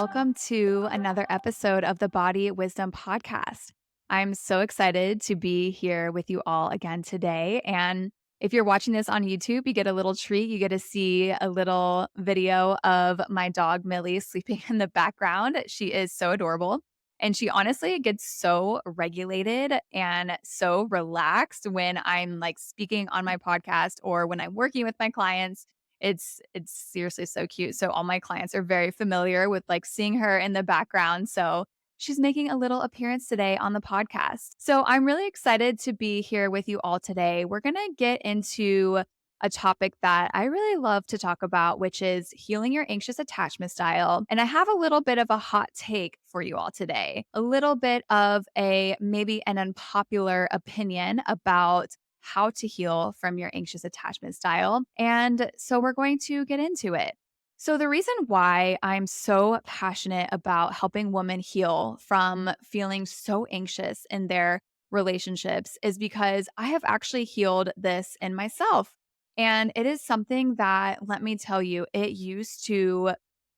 Welcome to another episode of the Body Wisdom Podcast. I'm so excited to be here with you all again today. And if you're watching this on YouTube, you get a little treat. You get to see a little video of my dog, Millie, sleeping in the background. She is so adorable. And she honestly gets so regulated and so relaxed when I'm like speaking on my podcast or when I'm working with my clients. It's seriously so cute. So all my clients are very familiar with like seeing her in the background. So she's making a little appearance today on the podcast. So I'm really excited to be here with you all today. We're going to get into a topic that I really love to talk about, which is healing your anxious attachment style. And I have a little bit of a hot take for you all today, a little bit of a maybe an unpopular opinion about how to heal from your anxious attachment style. And so we're going to get into it. So, the reason why I'm so passionate about helping women heal from feeling so anxious in their relationships is because I have actually healed this in myself. And it is something that, let me tell you, it used to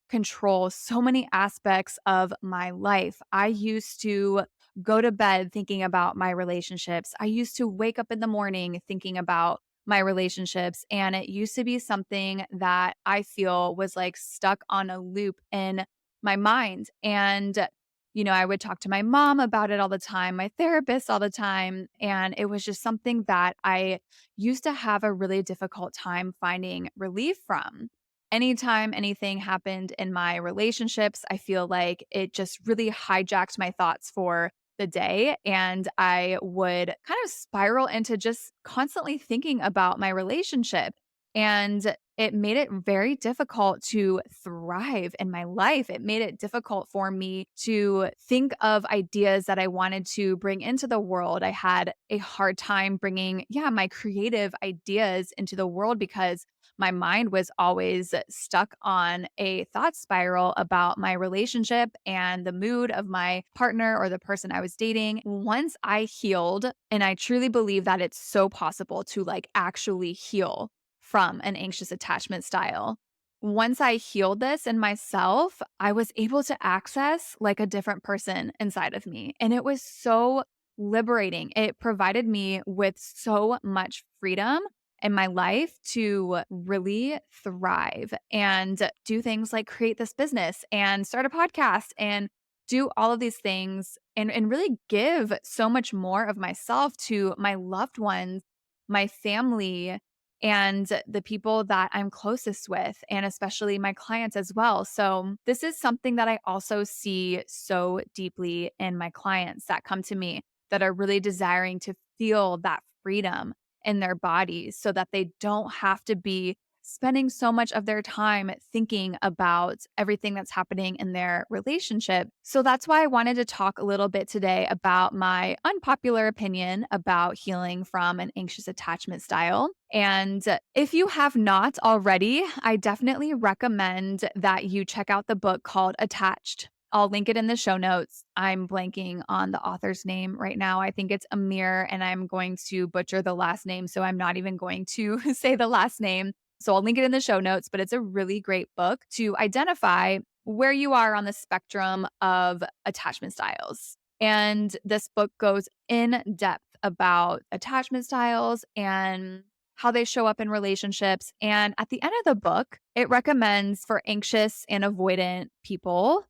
control so many aspects of my life. I used to go to bed thinking about my relationships. I used to wake up in the morning thinking about my relationships. And it used to be something that I feel was like stuck on a loop in my mind. And, I would talk to my mom about it all the time, my therapist all the time. And it was just something that I used to have a really difficult time finding relief from. Anytime anything happened in my relationships, I feel like it just really hijacked my thoughts for the day. And I would kind of spiral into just constantly thinking about my relationship. And it made it very difficult to thrive in my life. It made it difficult for me to think of ideas that I wanted to bring into the world. I had a hard time bringing, my creative ideas into the world because my mind was always stuck on a thought spiral about my relationship and the mood of my partner or the person I was dating. Once I healed, and I truly believe that it's so possible to like actually heal from an anxious attachment style. Once I healed this in myself, I was able to access like a different person inside of me. And it was so liberating. It provided me with so much freedom in my life to really thrive and do things like create this business and start a podcast and do all of these things and really give so much more of myself to my loved ones, my family, and the people that I'm closest with, and especially my clients as well. So, this is something that I also see so deeply in my clients that come to me that are really desiring to feel that freedom in their bodies so that they don't have to be spending so much of their time thinking about everything that's happening in their relationship. So that's why I wanted to talk a little bit today about my unpopular opinion about healing from an anxious attachment style. And if you have not already, I definitely recommend that you check out the book called Attached. I'll link it in the show notes. I'm blanking on the author's name right now. I think it's Amir, and I'm going to butcher the last name. So I'm not even going to say the last name. So I'll link it in the show notes, but it's a really great book to identify where you are on the spectrum of attachment styles. And this book goes in depth about attachment styles and how they show up in relationships. And at the end of the book, it recommends for anxious and avoidant people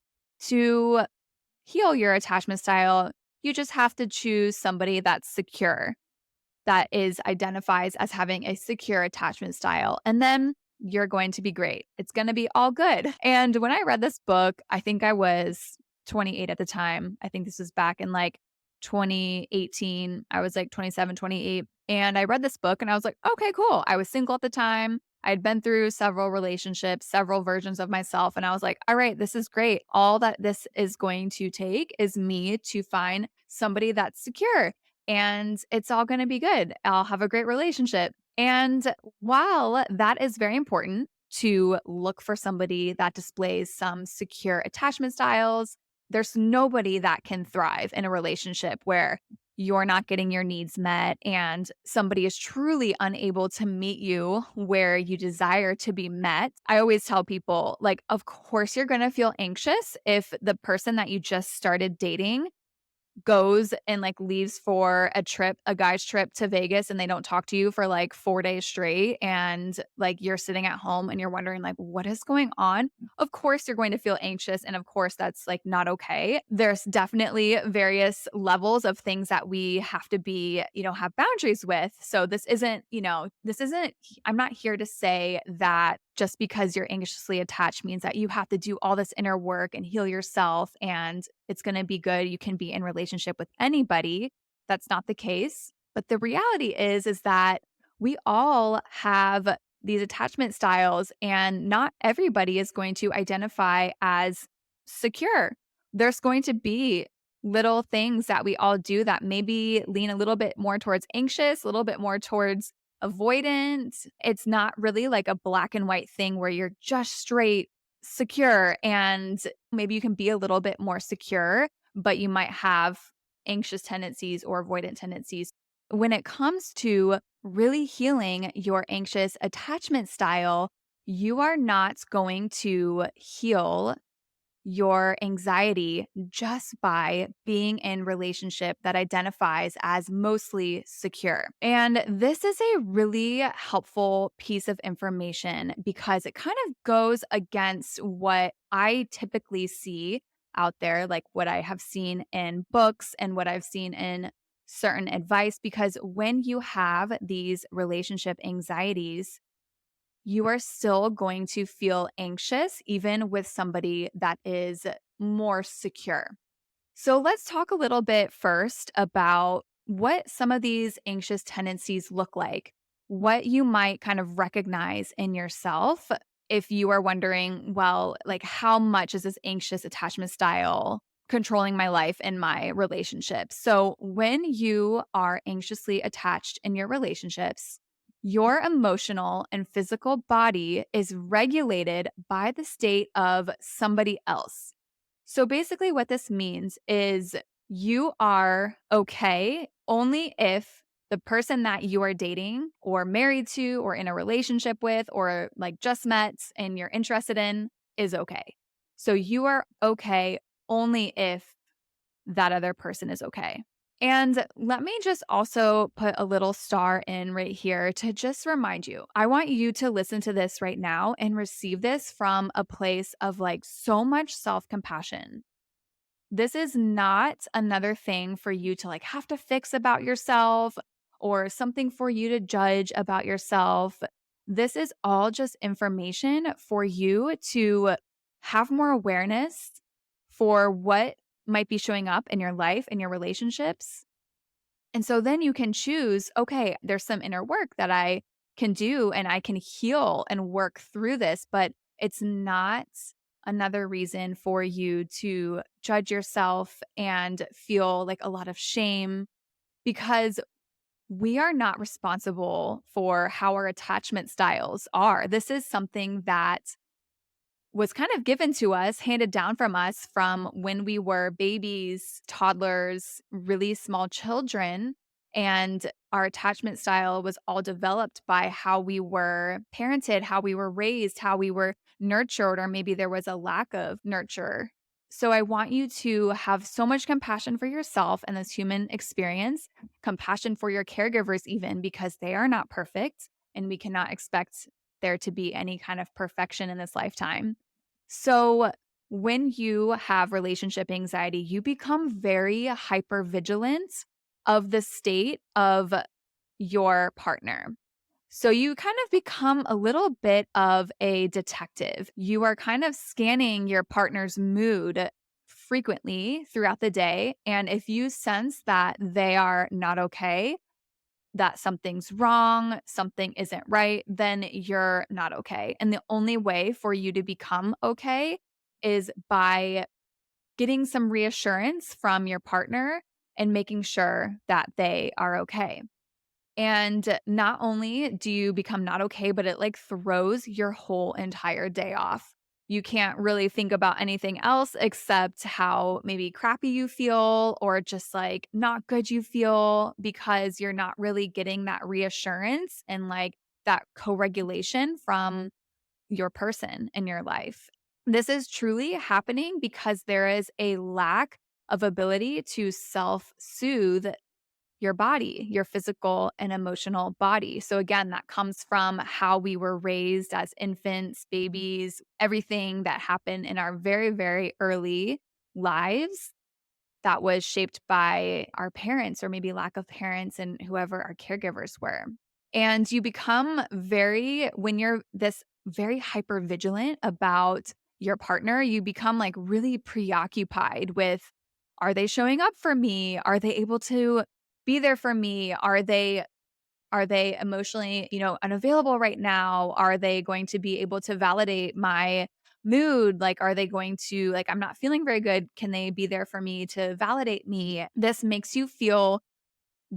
to heal your attachment style. You just have to choose somebody that's secure, that is identifies as having a secure attachment style. And then you're going to be great. It's going to be all good. And when I read this book, I think I was 28 at the time. I think this was back in like 2018. I was like 27, 28. And I read this book and I was like, okay, cool. I was single at the time. I'd been through several relationships, several versions of myself. And I was like, all right, this is great. All that this is going to take is me to find somebody that's secure and it's all going to be good. I'll have a great relationship. And while that is very important to look for somebody that displays some secure attachment styles, there's nobody that can thrive in a relationship where you're not getting your needs met and somebody is truly unable to meet you where you desire to be met, I always tell people, like, of course you're going to feel anxious if the person that you just started dating goes and, like, leaves for a trip, a guy's trip to Vegas, and they don't talk to you for, like, 4 days straight, and, like, you're sitting at home and you're wondering, like, "What is going on?" Of course, you're going to feel anxious, and of course, that's, like, not okay. There's definitely various levels of things that we have to be, have boundaries with. So this isn't I'm not here to say that just because you're anxiously attached means that you have to do all this inner work and heal yourself and it's going to be good. You can be in relationship with anybody. That's not the case. But the reality is that we all have these attachment styles and not everybody is going to identify as secure. There's going to be little things that we all do that maybe lean a little bit more towards anxious, a little bit more towards avoidant. It's not really like a black and white thing where you're just straight secure, and maybe you can be a little bit more secure, but you might have anxious tendencies or avoidant tendencies. When it comes to really healing your anxious attachment style, you are not going to heal your anxiety just by being in relationship that identifies as mostly secure. And this is a really helpful piece of information because it kind of goes against what I typically see out there, like what I have seen in books and what I've seen in certain advice. Because when you have these relationship anxieties, you are still going to feel anxious even with somebody that is more secure. So let's talk a little bit first about what some of these anxious tendencies look like, what you might kind of recognize in yourself if you are wondering, well, like how much is this anxious attachment style controlling my life and my relationships? So when you are anxiously attached in your relationships, your emotional and physical body is regulated by the state of somebody else. So basically, what this means is you are okay only if the person that you are dating or married to or in a relationship with or like just met and you're interested in is okay. So you are okay only if that other person is okay. And let me just also put a little star in right here to just remind you. I want you to listen to this right now and receive this from a place of like so much self compassion. This is not another thing for you to like have to fix about yourself or something for you to judge about yourself. This is all just information for you to have more awareness for what might be showing up in your life and your relationships. And so then you can choose, okay, there's some inner work that I can do and I can heal and work through this, but it's not another reason for you to judge yourself and feel like a lot of shame because we are not responsible for how our attachment styles are. This is something that was kind of given to us, handed down from us from when we were babies, toddlers, really small children. And our attachment style was all developed by how we were parented, how we were raised, how we were nurtured, or maybe there was a lack of nurture. So I want you to have so much compassion for yourself and this human experience, compassion for your caregivers, even because they are not perfect and we cannot expect there to be any kind of perfection in this lifetime. So, when you have relationship anxiety, you become very hyper vigilant of the state of your partner. So, you kind of become a little bit of a detective. You are kind of scanning your partner's mood frequently throughout the day. And if you sense that they are not okay, that something's wrong, something isn't right, then you're not okay. And the only way for you to become okay is by getting some reassurance from your partner and making sure that they are okay. And not only do you become not okay, but it like throws your whole entire day off. You can't really think about anything else except how maybe crappy you feel or just like not good you feel because you're not really getting that reassurance and like that co regulation from your person in your life. This is truly happening because there is a lack of ability to self soothe your body, your physical and emotional body. So, again, that comes from how we were raised as infants, babies, everything that happened in our very, very early lives that was shaped by our parents or maybe lack of parents and whoever our caregivers were. And you become when you're this very hyper vigilant about your partner, you become like really preoccupied with, are they showing up for me? Are they able to be there for me? Are they emotionally, unavailable right now? Are they going to be able to validate my mood? Like, are they going to, like, I'm not feeling very good. Can they be there for me to validate me? This makes you feel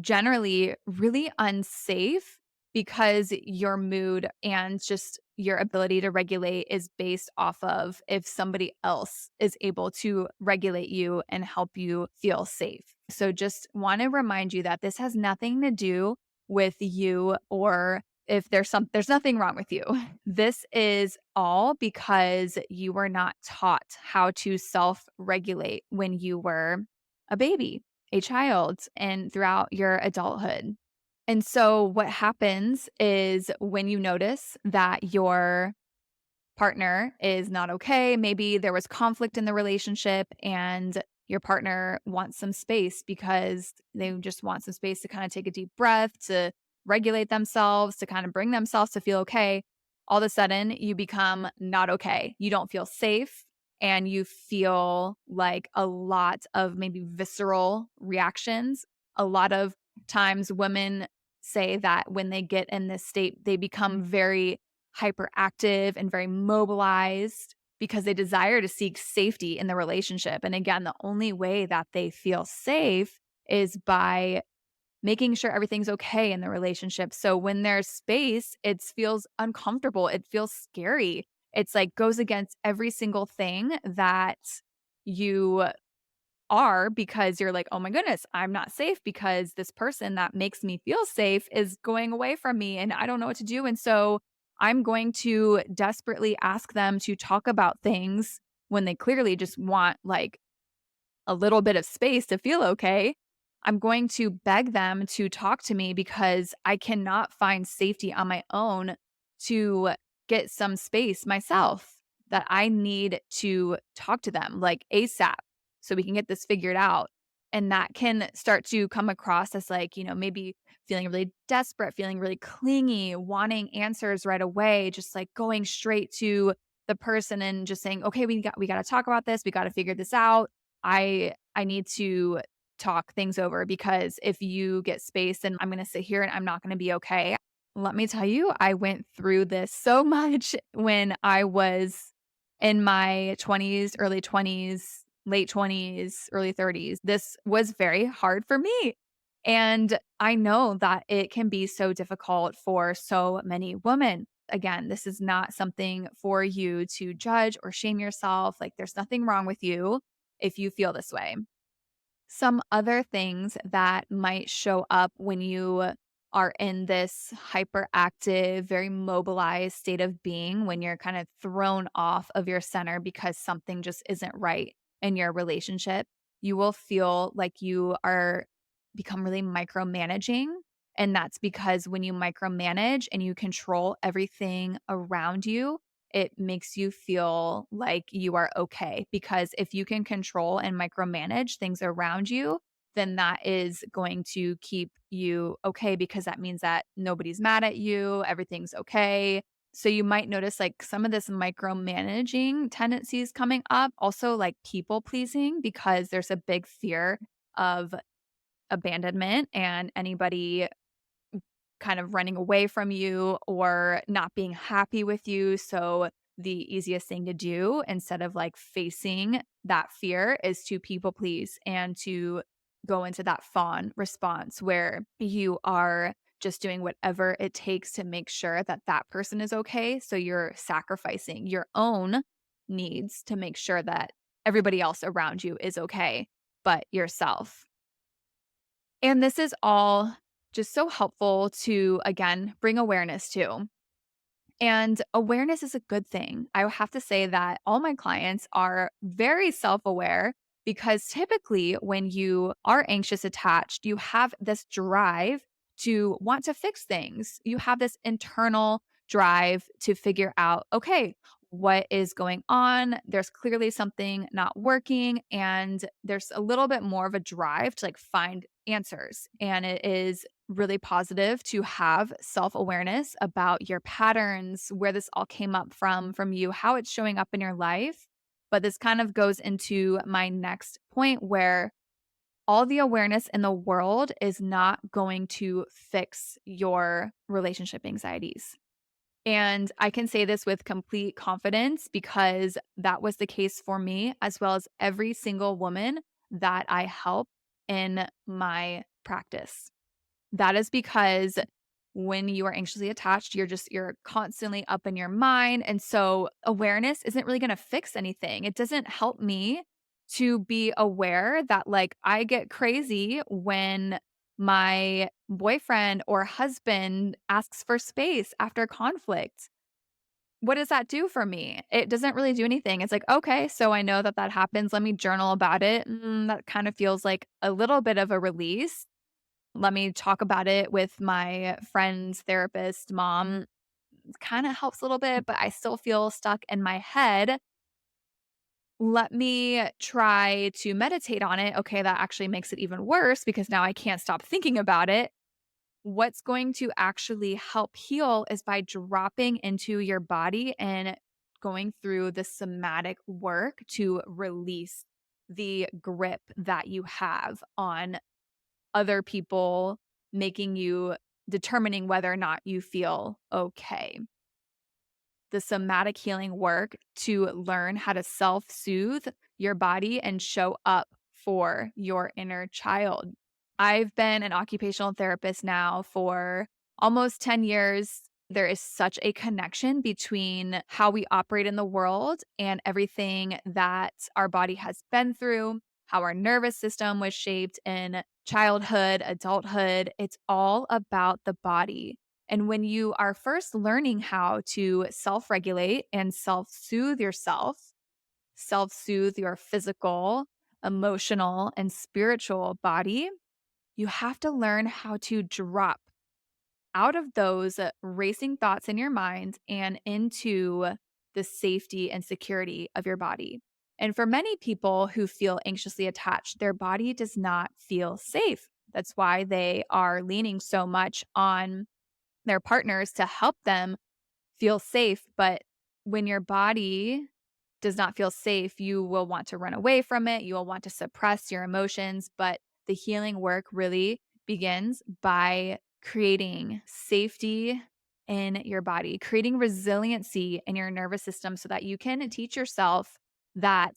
generally really unsafe because your mood and just your ability to regulate is based off of if somebody else is able to regulate you and help you feel safe. So just want to remind you that this has nothing to do with you or if there's nothing wrong with you. This is all because you were not taught how to self-regulate when you were a baby, a child, and throughout your adulthood. And so what happens is when you notice that your partner is not okay, maybe there was conflict in the relationship and your partner wants some space because they just want some space to kind of take a deep breath, to regulate themselves, to kind of bring themselves to feel okay. All of a sudden, you become not okay. You don't feel safe and you feel like a lot of maybe visceral reactions. A lot of times, women say that when they get in this state, they become very hyperactive and very mobilized because they desire to seek safety in the relationship. And again, the only way that they feel safe is by making sure everything's okay in the relationship. So when there's space, it feels uncomfortable. It feels scary. It's like goes against every single thing that you are because you're like, "Oh my goodness, I'm not safe because this person that makes me feel safe is going away from me and I don't know what to do." And so I'm going to desperately ask them to talk about things when they clearly just want like a little bit of space to feel okay. I'm going to beg them to talk to me because I cannot find safety on my own to get some space myself, that I need to talk to them like ASAP so we can get this figured out. And that can start to come across as like, maybe feeling really desperate, feeling really clingy, wanting answers right away, just like going straight to the person and just saying, "Okay, we got to talk about this. We got to figure this out. I need to talk things over because if you get space, then I'm going to sit here and I'm not going to be okay." Let me tell you, I went through this so much when I was in my 20s, early 20s, late 20s, early 30s. This was very hard for me. And I know that it can be so difficult for so many women. Again, this is not something for you to judge or shame yourself. Like, there's nothing wrong with you if you feel this way. Some other things that might show up when you are in this hyperactive, very mobilized state of being, when you're kind of thrown off of your center because something just isn't right in your relationship, you will feel like you are become really micromanaging. And that's because when you micromanage and you control everything around you, it makes you feel like you are okay. Because if you can control and micromanage things around you, then that is going to keep you okay because that means that nobody's mad at you, everything's okay. So you might notice like some of this micromanaging tendencies coming up, also like people pleasing, because there's a big fear of abandonment and anybody kind of running away from you or not being happy with you. So the easiest thing to do instead of like facing that fear is to people please and to go into that fawn response where you are just doing whatever it takes to make sure that that person is okay. So you're sacrificing your own needs to make sure that everybody else around you is okay, but yourself. And this is all just so helpful to, again, bring awareness to. And awareness is a good thing. I have to say that all my clients are very self aware because typically, when you are anxious attached, you have this drive to want to fix things. You have this internal drive to figure out, okay, what is going on? There's clearly something not working. And there's a little bit more of a drive to like find answers. And it is really positive to have self-awareness about your patterns, where this all came up from you, how it's showing up in your life. But this kind of goes into my next point where all the awareness in the world is not going to fix your relationship anxieties. And I can say this with complete confidence because that was the case for me, as well as every single woman that I help in my practice. That is because when you are anxiously attached, you're constantly up in your mind. And so awareness isn't really going to fix anything. It doesn't help me to be aware that like I get crazy when my boyfriend or husband asks for space after conflict. What does that do for me? It doesn't really do anything. It's like, okay, so I know that that happens. Let me journal about it. That kind of feels like a little bit of a release. Let me talk about it with my friend's therapist mom. Kind of helps a little bit, but I still feel stuck in my head. Let me try to meditate on it. Okay, that actually makes it even worse because now I can't stop thinking about it. What's going to actually help heal is by dropping into your body and going through the somatic work to release the grip that you have on other people, making you determining whether or not you feel okay. The somatic healing work to learn how to self soothe your body and show up for your inner child. I've been an occupational therapist now for almost 10 years. There is such a connection between how we operate in the world and everything that our body has been through, how our nervous system was shaped in childhood, adulthood. It's all about the body. And when you are first learning how to self regulate and self soothe your physical, emotional, and spiritual body, you have to learn how to drop out of those racing thoughts in your mind and into the safety and security of your body. And for many people who feel anxiously attached, their body does not feel safe. That's why they are leaning so much on their partners to help them feel safe. But when your body does not feel safe, you will want to run away from it. You will want to suppress your emotions. But the healing work really begins by creating safety in your body, creating resiliency in your nervous system so that you can teach yourself that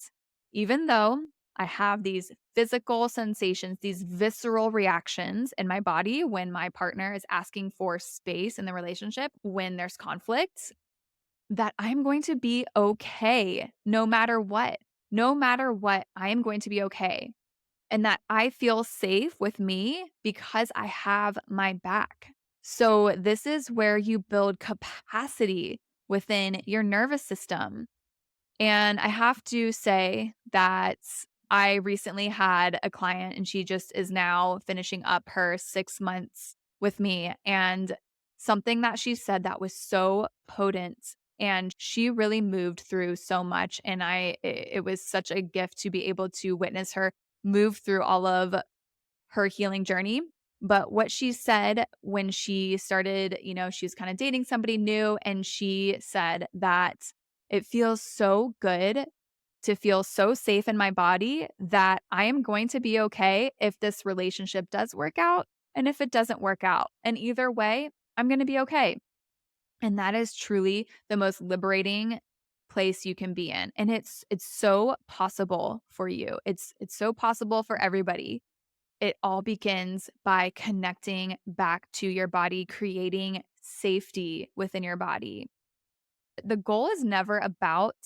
even though I have these physical sensations, these visceral reactions in my body when my partner is asking for space in the relationship, when there's conflict, that I'm going to be okay no matter what. No matter what, I am going to be okay. And that I feel safe with me because I have my back. So, this is where you build capacity within your nervous system. And I have to say that I recently had a client and she just is now finishing up her 6 months with me. And something that she said that was so potent and she really moved through so much. And it was such a gift to be able to witness her move through all of her healing journey. But what she said when she started, she was kind of dating somebody new, and she said that it feels so good to feel so safe in my body that I am going to be okay if this relationship does work out and if it doesn't work out. And either way, I'm going to be okay. And that is truly the most liberating place you can be in. And it's so possible for you. It's so possible for everybody. It all begins by connecting back to your body, creating safety within your body. The goal is never about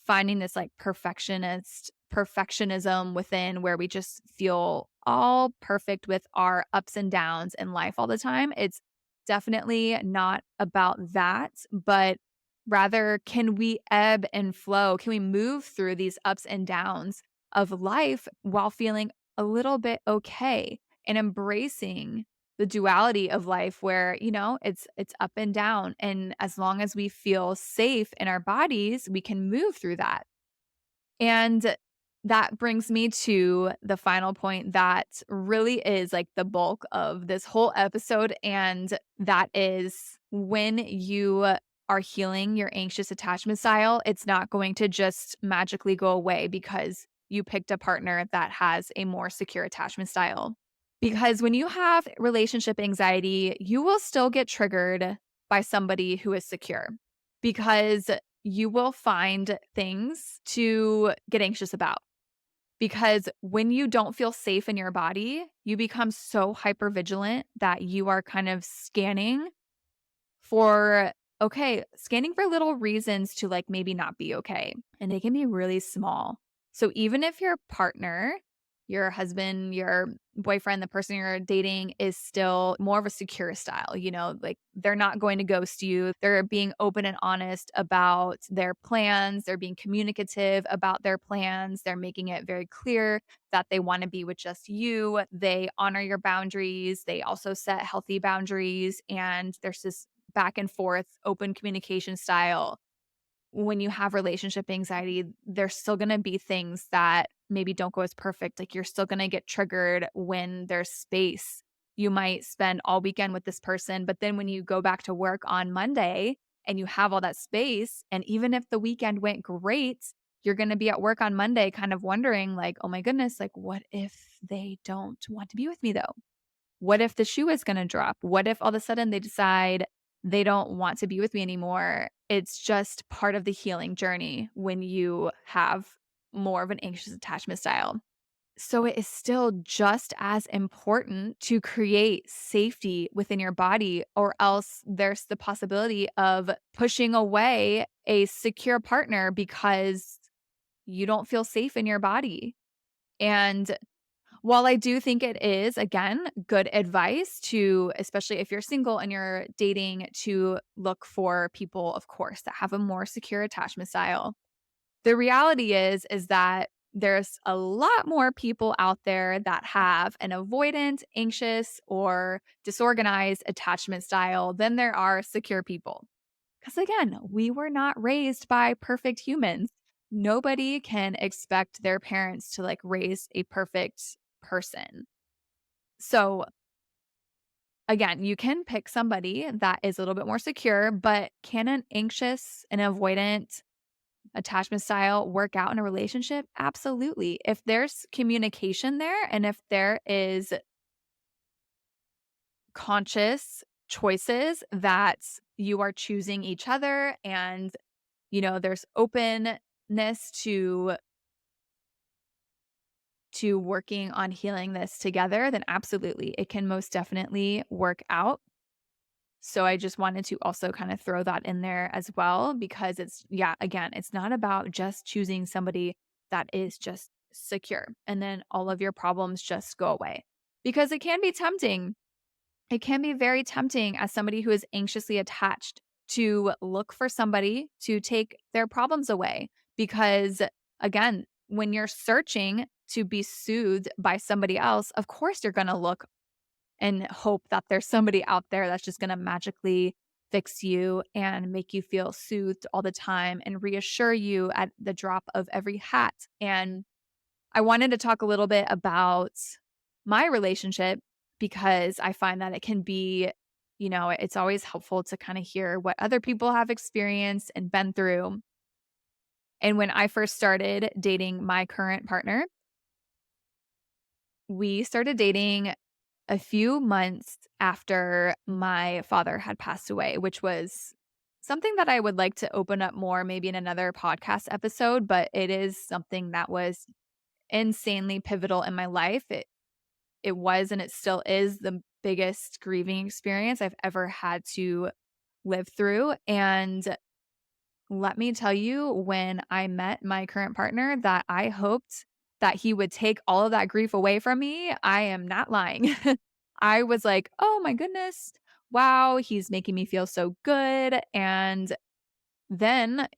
finding this like perfectionism within where we just feel all perfect with our ups and downs in life all the time. It's definitely not about that, but rather, can we ebb and flow? Can we move through these ups and downs of life while feeling a little bit okay and embracing the duality of life where, it's up and down, and as long as we feel safe in our bodies, we can move through that. And that brings me to the final point that really is like the bulk of this whole episode. And that is, when you are healing your anxious attachment style, it's not going to just magically go away because you picked a partner that has a more secure attachment style. Because when you have relationship anxiety, you will still get triggered by somebody who is secure, because you will find things to get anxious about. Because when you don't feel safe in your body, you become so hyper vigilant that you are kind of for scanning for little reasons to like maybe not be okay. And they can be really small. So even if your partner, your husband, your boyfriend, the person you're dating is still more of a secure style, like they're not going to ghost you. They're being open and honest about their plans. They're being communicative about their plans. They're making it very clear that they want to be with just you. They honor your boundaries. They also set healthy boundaries. And there's this back and forth open communication style. When you have relationship anxiety, there's still going to be things that maybe don't go as perfect. Like, you're still going to get triggered when there's space. You might spend all weekend with this person, but then when you go back to work on Monday and you have all that space, and even if the weekend went great, you're going to be at work on Monday kind of wondering like, oh my goodness, like what if they don't want to be with me though? What if the shoe is going to drop? What if all of a sudden they decide they don't want to be with me anymore? It's just part of the healing journey when you have more of an anxious attachment style. So it is still just as important to create safety within your body, or else there's the possibility of pushing away a secure partner because you don't feel safe in your body. And while I do think it is, again, good advice to, especially if you're single and you're dating, to look for people, of course, that have a more secure attachment style. The reality is that there's a lot more people out there that have an avoidant, anxious, or disorganized attachment style than there are secure people. Because again, we were not raised by perfect humans. Nobody can expect their parents to like raise a perfect person. So again, you can pick somebody that is a little bit more secure, but can an anxious and avoidant attachment style work out in a relationship? Absolutely. If there's communication there, and if there is conscious choices that you are choosing each other, and there's openness to working on healing this together, then absolutely, it can most definitely work out. So I just wanted to also kind of throw that in there as well, because yeah, again, it's not about just choosing somebody that is just secure and then all of your problems just go away, because it can be tempting. It can be very tempting as somebody who is anxiously attached to look for somebody to take their problems away. Because again, when you're searching to be soothed by somebody else, of course you're going to look and hope that there's somebody out there that's just going to magically fix you and make you feel soothed all the time and reassure you at the drop of every hat. And I wanted to talk a little bit about my relationship, because I find that it can be, it's always helpful to kind of hear what other people have experienced and been through. And when I first started dating my current partner, we started dating a few months after my father had passed away, which was something that I would like to open up more, maybe in another podcast episode, but it is something that was insanely pivotal in my life. It was, and it still is, the biggest grieving experience I've ever had to live through. And Let me tell you, when I met my current partner, that I hoped that he would take all of that grief away from me. I am not lying. I was like, "Oh my goodness. Wow, he's making me feel so good." And then,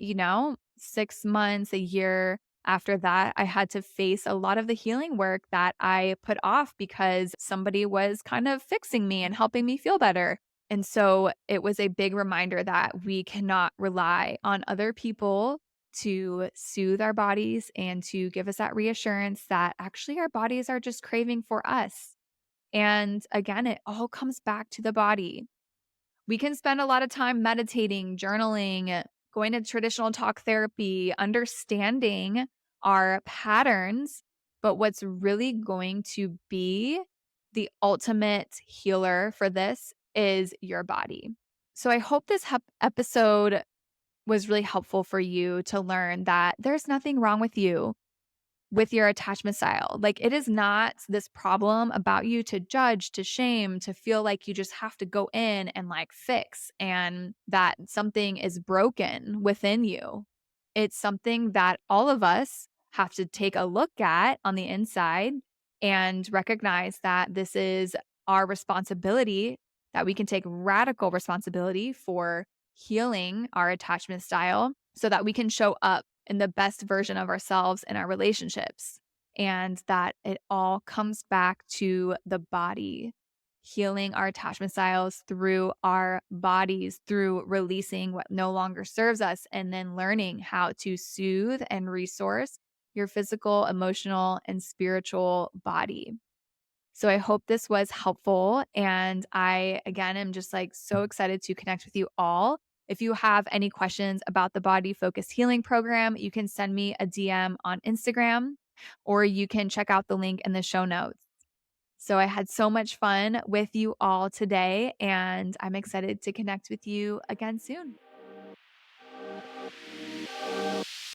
6 months, a year after that, I had to face a lot of the healing work that I put off because somebody was kind of fixing me and helping me feel better. And so it was a big reminder that we cannot rely on other people to soothe our bodies and to give us that reassurance that actually our bodies are just craving for us. And again, it all comes back to the body. We can spend a lot of time meditating, journaling, going to traditional talk therapy, understanding our patterns. But what's really going to be the ultimate healer for this is your body. So I hope this episode was really helpful for you to learn that there's nothing wrong with your attachment style. Like, it is not this problem about you to judge, to shame, to feel like you just have to go in and like fix and that something is broken within you. It's something that all of us have to take a look at on the inside and recognize that this is our responsibility, that we can take radical responsibility for healing our attachment style so that we can show up in the best version of ourselves in our relationships. And that it all comes back to the body, healing our attachment styles through our bodies, through releasing what no longer serves us, and then learning how to soothe and resource your physical, emotional, and spiritual body. So I hope this was helpful. And I, again, am just like so excited to connect with you all. If you have any questions about the Body Focused Healing Program, you can send me a DM on Instagram or you can check out the link in the show notes. So I had so much fun with you all today, and I'm excited to connect with you again soon.